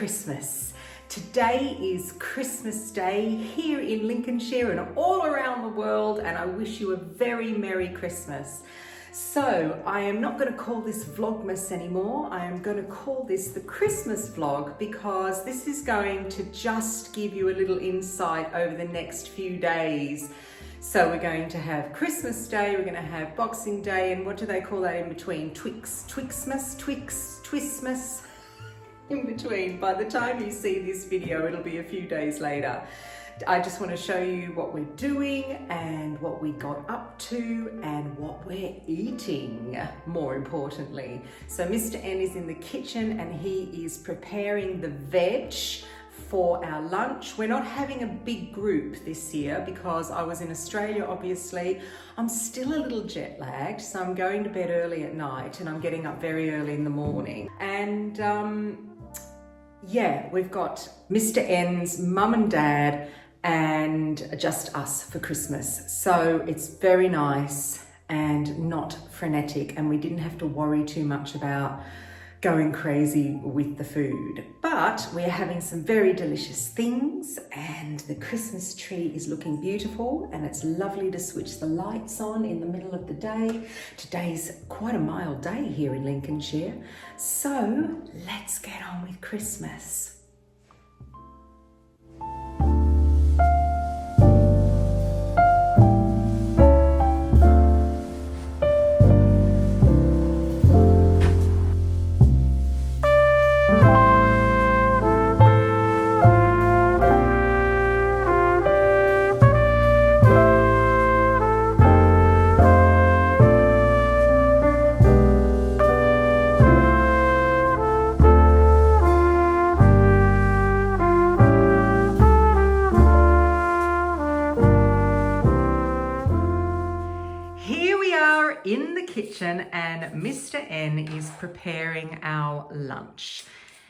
Christmas. Today is Christmas Day here in Lincolnshire and all around the world, and I wish you a very Merry Christmas. So I am not going to call this Vlogmas anymore. I am going to call this the Christmas vlog because this is going to just give you a little insight over the next few days. So we're going to have Christmas Day, we're going to have Boxing Day, and what do they call that in between? Twixtmas, in between. By the time you see this video, it'll be a few days later. I just want to show you what we're doing and what we got up to and what we're eating, more importantly. So Mr. N is in the kitchen and he is preparing the veg for our lunch. We're not having a big group this year because I was in Australia, obviously. I'm still a little jet lagged, so I'm going to bed early at night and I'm getting up very early in the morning. And yeah, we've got Mr. N's mum and dad and just us for Christmas. So it's very nice and not frenetic, and we didn't have to worry too much about going crazy with the food. But we're having some very delicious things and the Christmas tree is looking beautiful and it's lovely to switch the lights on in the middle of the day. Today's quite a mild day here in Lincolnshire. So let's get on with Christmas. In the kitchen and Mr. N is preparing our lunch.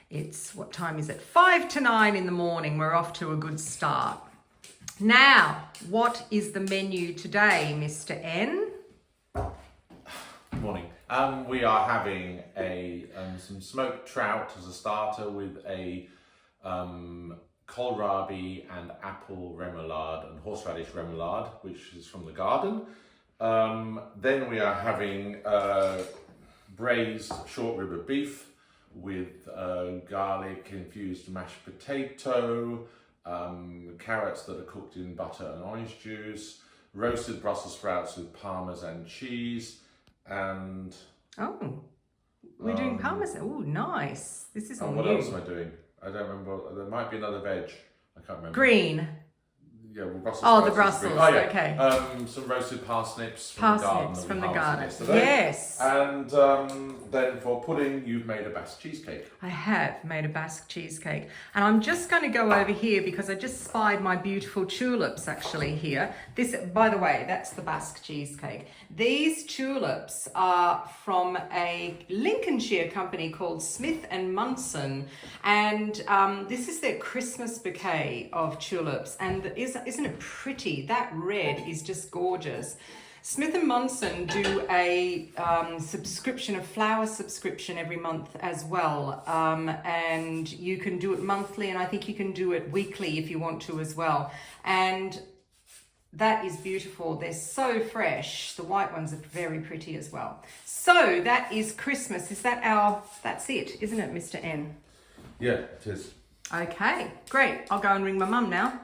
It's, what time is it? 5 to 9 in the morning. We're off to a good start. Now, what is the menu today, Mr. N? Good morning. We are having some smoked trout as a starter with a kohlrabi and apple remoulade and horseradish remoulade, which is from the garden. Then we are having braised short rib of beef with garlic infused mashed potato, carrots that are cooked in butter and orange juice, roasted Brussels sprouts with parmesan cheese, and oh, we're doing parmesan. Oh, nice. This is all what new. else am I doing? I don't remember. There might be another veg. I can't remember. Green. Yeah, well, Brussels oh, sprouts the Brussels, oh, yeah. Okay. Some roasted parsnips from the garden. Yesterday. Yes. And then for pudding, you've made a Basque cheesecake. I have made a Basque cheesecake. And I'm just going to go over here because I just spied my beautiful tulips actually here. This, by the way, that's the Basque cheesecake. These tulips are from a Lincolnshire company called Smith & Munson. And this is their Christmas bouquet of tulips. And isn't it pretty? That red is just gorgeous. Smith & Munson do a subscription, a flower subscription every month as well. And you can do it monthly, and I think you can do it weekly if you want to as well. And that is beautiful. They're so fresh. The white ones are very pretty as well. So that is Christmas. Is that that's it, isn't it, Mr. N? Yeah, it is. Okay, great. I'll go and ring my mum now.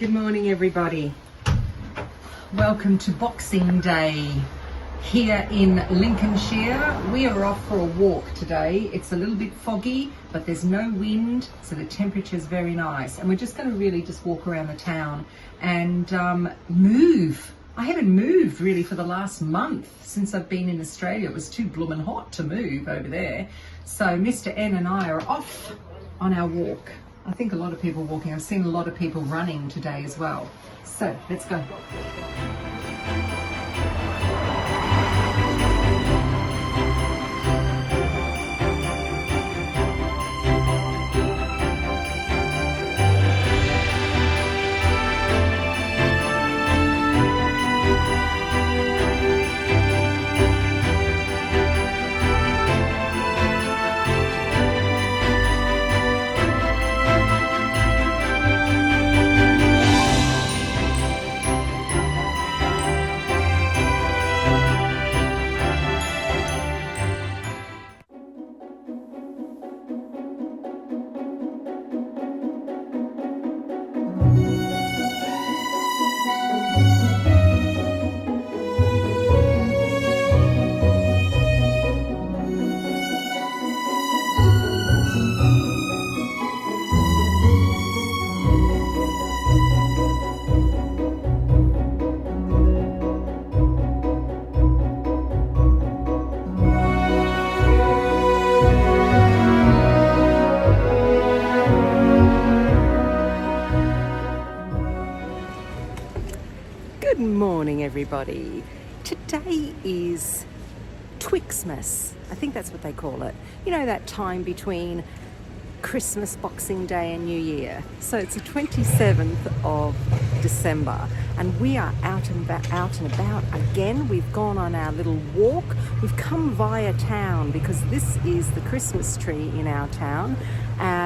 Good morning, everybody. Welcome to Boxing Day here in Lincolnshire. We are off for a walk today. It's a little bit foggy, but there's no wind, so the temperature is very nice. And we're just going to really just walk around the town and move. I haven't moved really for the last month since I've been in Australia. It was too bloomin' hot to move over there. So Mr. N and I are off on our walk. I think a lot of people walking. I've seen a lot of people running today as well. So let's go. Good morning, everybody. Today is Twixtmas. I think that's what they call it. You know, that time between Christmas, Boxing Day and New Year. So it's the 27th of December and we are out and about again. We've gone on our little walk. We've come via town because this is the Christmas tree in our town.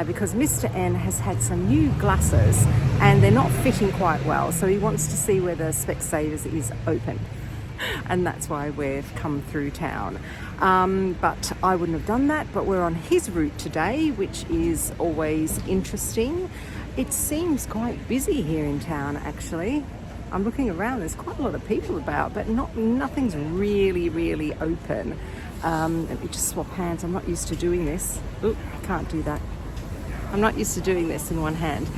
Because Mr. N has had some new glasses and they're not fitting quite well, so he wants to see whether Specsavers is open, and that's why we've come through town. But I wouldn't have done that, but we're on his route today, which is always interesting. It seems quite busy here in town, actually. I'm looking around, there's quite a lot of people about, but nothing's really open. Let me just swap hands. I'm not used to doing this. Oop, I can't do that. I'm not used to doing this in one hand.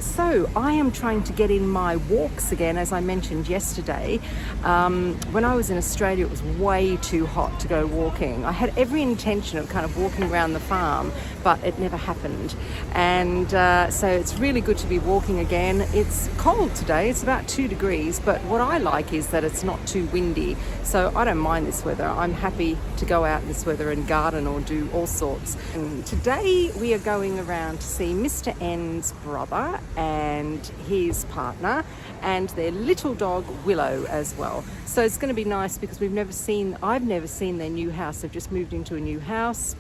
So I am trying to get in my walks again, as I mentioned yesterday. When I was in Australia, it was way too hot to go walking. I had every intention of kind of walking around the farm, but it never happened. And so it's really good to be walking again. It's cold today, it's about 2 degrees, but what I like is that it's not too windy. So I don't mind this weather. I'm happy to go out in this weather and garden or do all sorts. And today we are going around to see Mr. N's brother and his partner and their little dog Willow as well. So it's going to be nice because I've never seen their new house. They've just moved into a new house.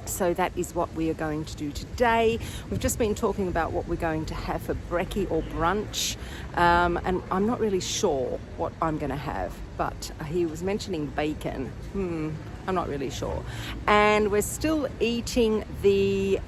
So that is what we are going to do today. We've just been talking about what we're going to have for brekkie or brunch, and I'm not really sure what I'm going to have, but he was mentioning bacon. I'm not really sure. And we're still eating the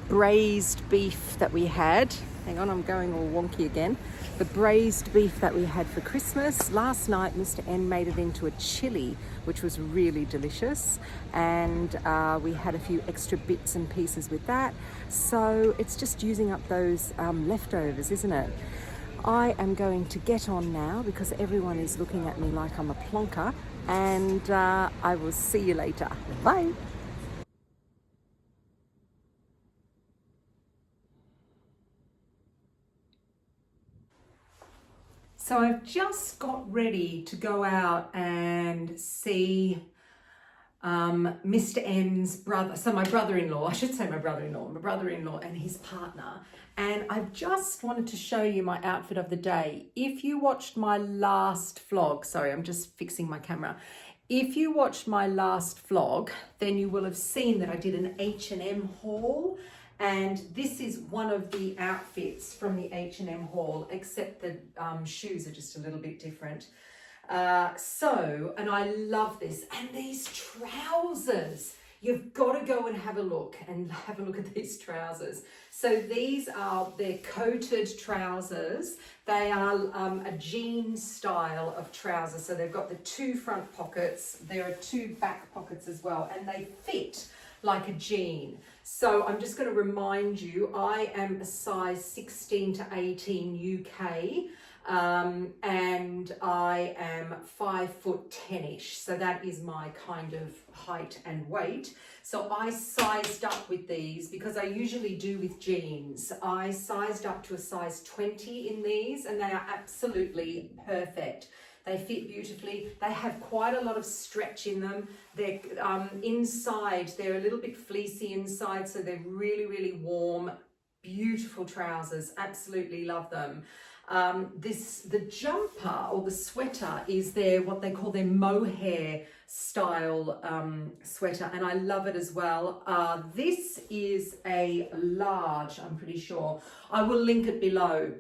braised beef that we had. Hang on, I'm going all wonky again. The braised beef that we had for Christmas. Last night, Mr. N made it into a chili, which was really delicious. And we had a few extra bits and pieces with that. So it's just using up those leftovers, isn't it? I am going to get on now because everyone is looking at me like I'm a plonker. And I will see you later. Bye. So I've just got ready to go out and see Mr. N's brother, so my brother-in-law and his partner. And I just wanted to show you my outfit of the day. If you watched my last vlog, sorry, I'm just fixing my camera. If you watched my last vlog, then you will have seen that I did an H&M haul. And this is one of the outfits from the H&M haul, except the shoes are just a little bit different. And I love this. And these trousers, you've got to go and have a look at these trousers. So these are, they're coated trousers. They are a jean style of trousers. So they've got the 2 front pockets. There are 2 back pockets as well, and they fit like a jean. So I'm just going to remind you, I am a size 16 to 18 UK. And I am 5'10"-ish, so that is my kind of height and weight. So I sized up with these because I usually do with jeans. I sized up to a size 20 in these, and they are absolutely perfect. They fit beautifully. They have quite a lot of stretch in them. They're inside, they're a little bit fleecy inside, so they're really, really warm, beautiful trousers. Absolutely love them. The jumper or the sweater is what they call their mohair style sweater, and I love it as well. This is a large, I'm pretty sure. I will link it below.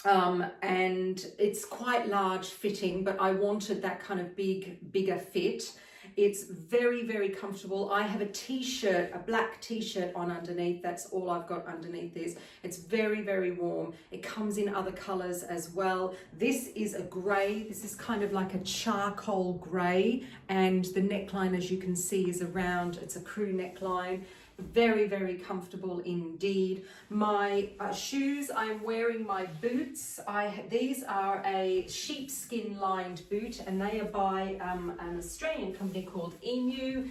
And it's quite large fitting, but I wanted that kind of bigger fit. It's very, very comfortable. I have a t-shirt, a black t-shirt on underneath. That's all I've got underneath this. It's very, very warm. It comes in other colors as well. This is a gray. This is kind of like a charcoal gray, and the neckline, as you can see, is around. It's a crew neckline. Very, very comfortable indeed. My shoes, I'm wearing my boots. These are a sheepskin lined boot, and they are by an Australian company called Emu.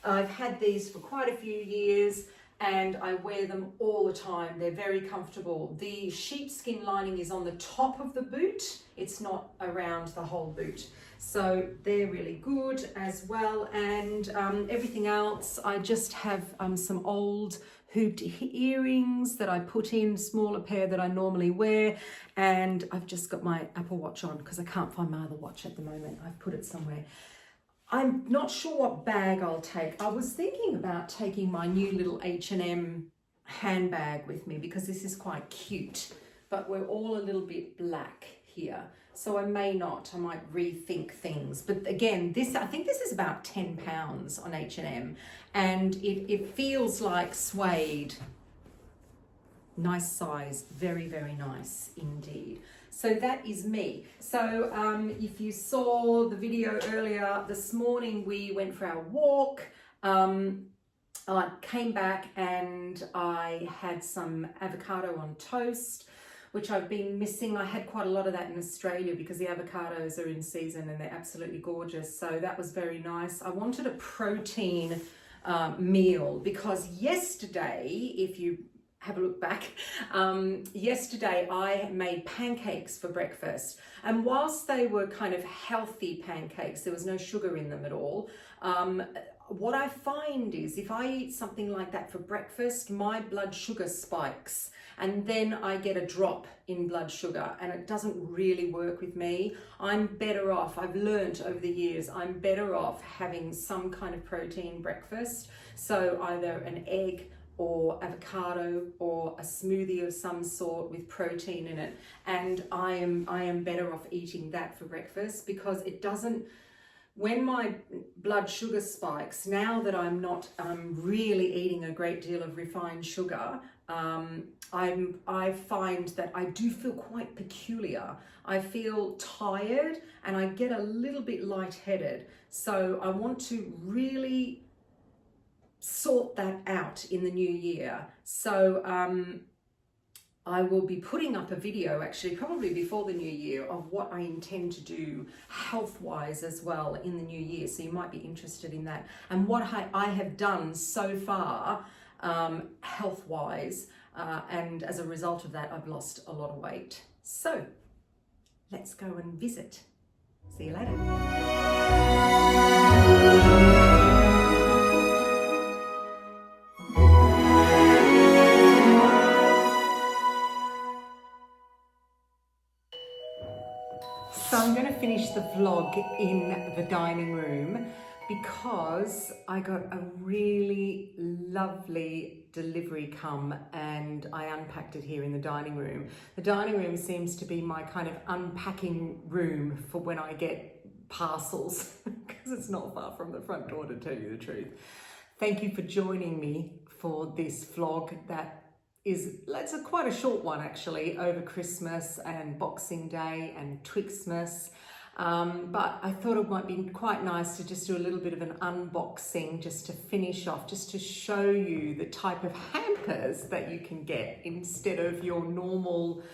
I've had these for quite a few years, and I wear them all the time. They're very comfortable. The sheepskin lining is on the top of the boot. It's not around the whole boot. So they're really good as well. And everything else, I just have some old hooped earrings that I put in, smaller pair that I normally wear. And I've just got my Apple Watch on because I can't find my other watch at the moment. I've put it somewhere. I'm not sure what bag I'll take. I was thinking about taking my new little H&M handbag with me because this is quite cute, but we're all a little bit black here. So I may not, I might rethink things. But again, I think this is about £10 on H&M, and it feels like suede. Nice size, very, very nice indeed. So that is me. So if you saw the video earlier this morning, we went for our walk. I came back and I had some avocado on toast, which I've been missing. I had quite a lot of that in Australia because the avocados are in season and they're absolutely gorgeous. So that was very nice. I wanted a protein meal because yesterday, if you have a look back, yesterday I made pancakes for breakfast, and whilst they were kind of healthy pancakes, there was no sugar in them at all. What I find is if I eat something like that for breakfast, my blood sugar spikes, and then I get a drop in blood sugar, and it doesn't really work with me. I'm better off, I've learned over the years, I'm better off having some kind of protein breakfast. So either an egg or avocado or a smoothie of some sort with protein in it. And I am better off eating that for breakfast because it doesn't, when my blood sugar spikes, now that I'm not really eating a great deal of refined sugar, I find that I do feel quite peculiar. I feel tired and I get a little bit lightheaded. So I want to really sort that out in the new year. So I will be putting up a video actually probably before the new year of what I intend to do health-wise as well in the new year. So you might be interested in that and what I have done so far health-wise, and as a result of that I've lost a lot of weight. So let's go and visit. See you later. So I'm going to finish the vlog in the dining room because I got a really lovely delivery come and I unpacked it here in the dining room. The dining room seems to be my kind of unpacking room for when I get parcels because it's not far from the front door, to tell you the truth. Thank you for joining me for this vlog that's quite a short one actually, over Christmas and Boxing Day and Twixtmas. But I thought it might be quite nice to just do a little bit of an unboxing just to finish off, just to show you the type of hampers that you can get instead of your normal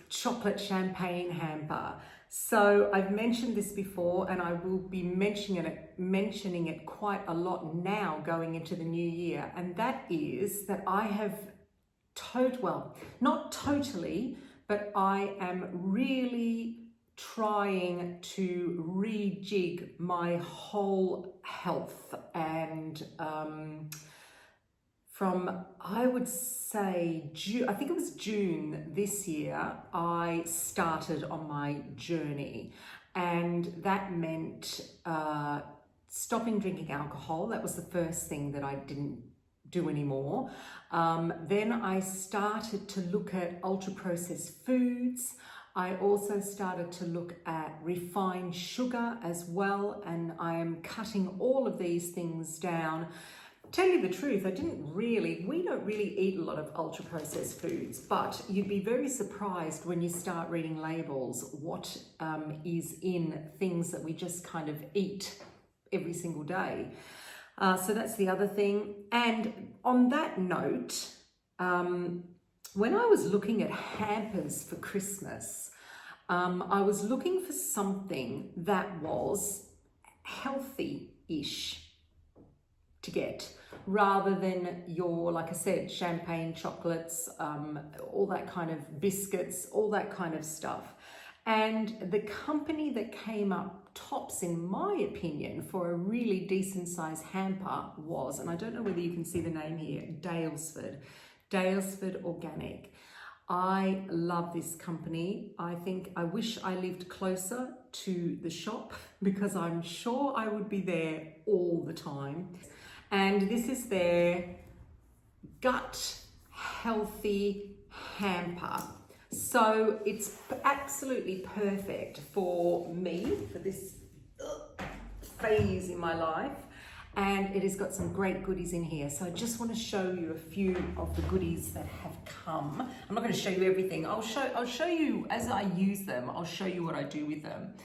chocolate champagne hamper. So I've mentioned this before, and I will be mentioning it quite a lot now going into the new year, and that is that I have not totally, but I am really trying to rejig my whole health, and from, I would say, I think it was June this year, I started on my journey, and that meant stopping drinking alcohol. That was the first thing that I didn't do anymore. Then I started to look at ultra-processed foods. I also started to look at refined sugar as well, and I am cutting all of these things down. Tell you the truth, we don't really eat a lot of ultra-processed foods, but you'd be very surprised when you start reading labels what is in things that we just kind of eat every single day. So that's the other thing. And on that note, when I was looking at hampers for Christmas, I was looking for something that was healthy-ish to get, rather than your, like I said, champagne chocolates, all that kind of biscuits, all that kind of stuff. And the company that came up tops, in my opinion, for a really decent sized hamper was, and I don't know whether you can see the name here, Daylesford Organic. I love this company. I wish I lived closer to the shop, because I'm sure I would be there all the time. And this is their gut healthy hamper. So it's absolutely perfect for me, for this phase in my life. And it has got some great goodies in here. So I just want to show you a few of the goodies that have come. I'm not going to show you everything. I'll show you as I use them. I'll show you what I do with them.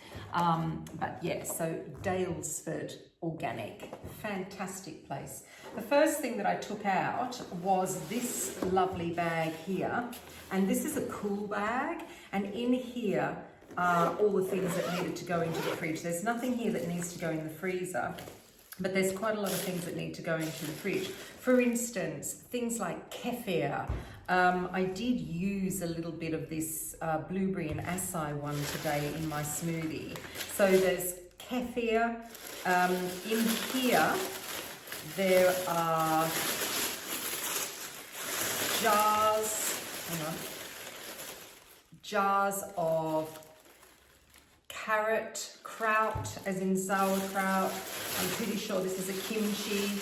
But yeah, so Daylesford Organic, fantastic place. The first thing that I took out was this lovely bag here. And this is a cool bag. And in here are all the things that needed to go into the fridge. There's nothing here that needs to go in the freezer, but there's quite a lot of things that need to go into the fridge. For instance, things like kefir. I did use a little bit of this blueberry and acai one today in my smoothie. So there's kefir. In here, there are jars of carrot kraut, as in sauerkraut. I'm pretty sure this is a kimchi.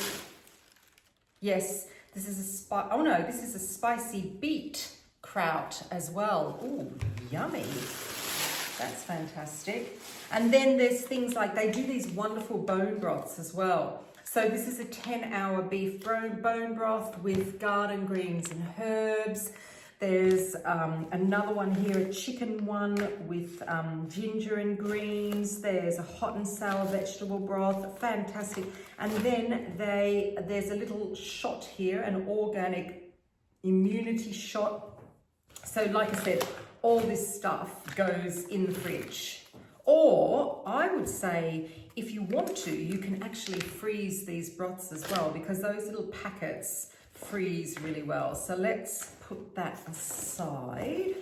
Yes, this is this is a spicy beet kraut as well. Ooh, yummy. That's fantastic. And then there's things like, they do these wonderful bone broths as well. So this is a 10-hour beef bone broth with garden greens and herbs. There's another one here, a chicken one with ginger and greens. There's a hot and sour vegetable broth, fantastic. And then there's a little shot here, an organic immunity shot. So like I said, all this stuff goes in the fridge. Or I would say, if you want to, you can actually freeze these broths as well, because those little packets freeze really well. So let's put that aside.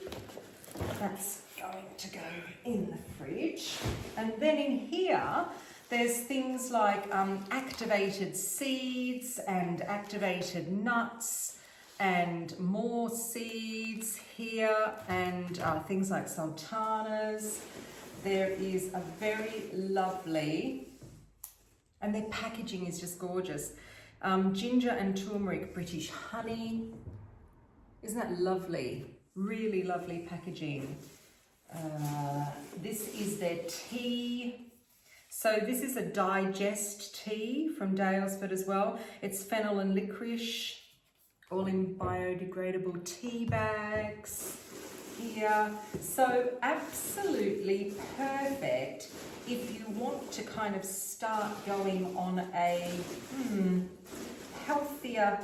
That's going to go in the fridge. And then in here, there's things like activated seeds and activated nuts and more seeds here, and things like sultanas. There is a very lovely, and their packaging is just gorgeous, ginger and turmeric British honey. Isn't that lovely? Really lovely packaging. This is their tea. So this is a digest tea from Dalesford as well. It's fennel and licorice, all in biodegradable tea bags here. So absolutely perfect if you want to kind of start going on a healthier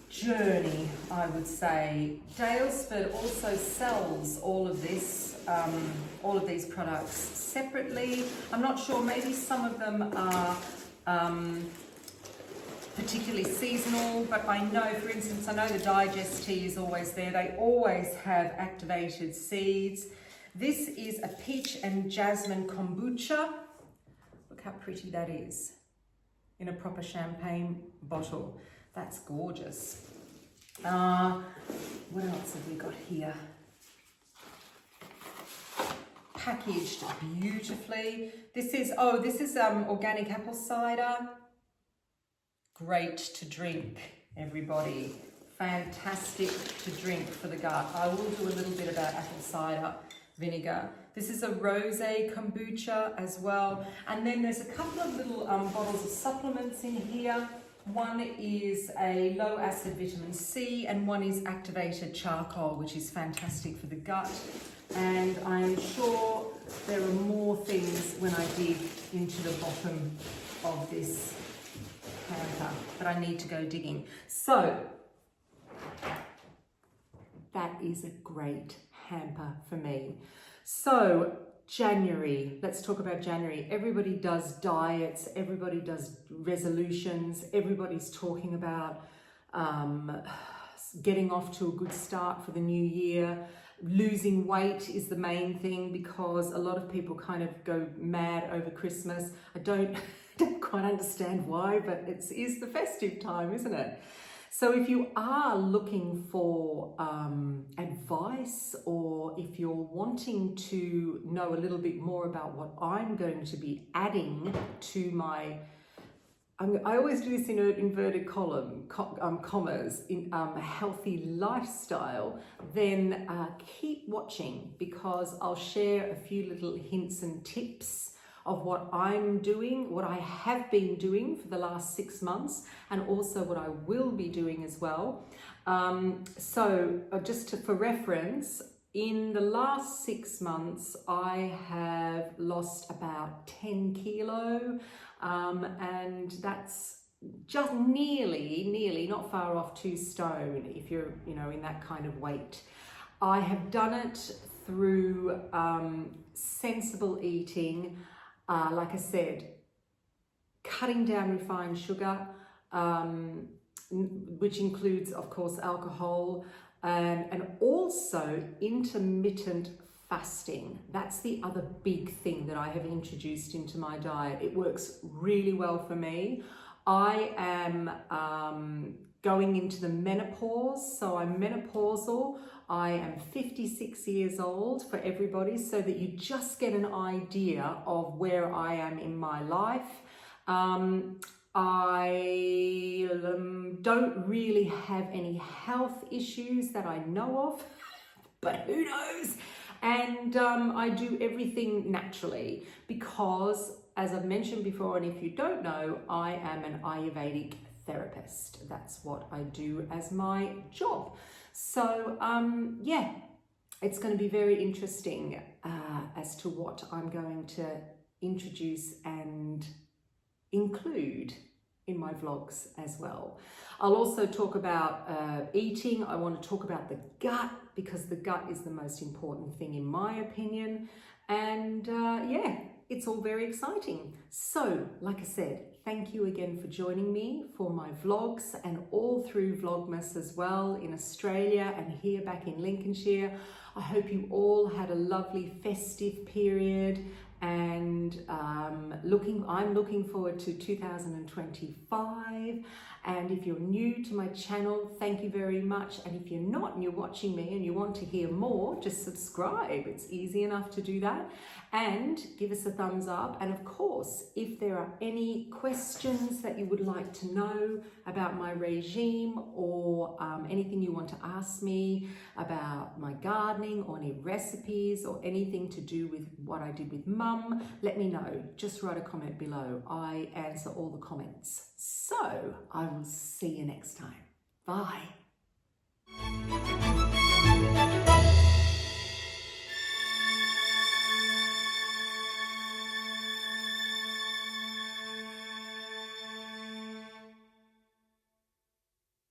journey, I would say. Dalesford also sells all of these products separately. I'm not sure, maybe some of them are particularly seasonal, but I know, for instance, I know the digest tea is always there. They always have activated seeds. This is a peach and jasmine kombucha. Look how pretty that is in a proper champagne bottle. That's gorgeous. What else have we got here? Packaged beautifully. This is organic apple cider. Great to drink, everybody. Fantastic to drink for the gut. I will do a little bit about apple cider vinegar. This is a rosé kombucha as well. And then there's a couple of little bottles of supplements in here. One is a low acid vitamin C and one is activated charcoal, which is fantastic for the gut. And I'm sure there are more things when I dig into the bottom of this hamper, but I need to go digging. So that is a great hamper for me. So January, let's talk about January. Everybody does diets, everybody does resolutions, everybody's talking about getting off to a good start for the new year. Losing weight is the main thing because a lot of people kind of go mad over Christmas. I don't quite understand why, but it is the festive time, isn't it? So if you are looking for advice, or if you're wanting to know a little bit more about what I'm going to be adding to my, I always do this in inverted commas, in healthy lifestyle, then keep watching, because I'll share a few little hints and tips of what I'm doing, what I have been doing for the last 6 months, and also what I will be doing as well. For reference, in the last 6 months, I have lost about 10 kilo, and that's just nearly, not far off 2 stone if you're, in that kind of weight. I have done it through sensible eating, like I said, cutting down refined sugar, which includes, of course, alcohol, and also intermittent fasting. That's the other big thing that I have introduced into my diet. It works really well for me. I am going into the menopause, so I'm menopausal. I am 56 years old for everybody, so that you just get an idea of where I am in my life. I don't really have any health issues that I know of, but who knows? And I do everything naturally because, as I've mentioned before, and if you don't know, I am an Ayurvedic therapist. That's what I do as my job. So yeah, it's going to be very interesting as to what I'm going to introduce and include in my vlogs as well. I'll also talk about eating. I want to talk about the gut, because the gut is the most important thing in my opinion. And yeah, it's all very exciting. So, like I said, thank you again for joining me for my vlogs, and all through Vlogmas as well in Australia and here back in Lincolnshire. I hope you all had a lovely festive period, and I'm looking forward to 2025. And if you're new to my channel, thank you very much. And if you're not and you're watching me and you want to hear more, just subscribe. It's easy enough to do that. And give us a thumbs up. And of course, if there are any questions that you would like to know about my regime, or anything you want to ask me about my gardening, or any recipes, or anything to do with what I did with Mum, let me know. Just write a comment below. I answer all the comments. So I will see you next time. Bye.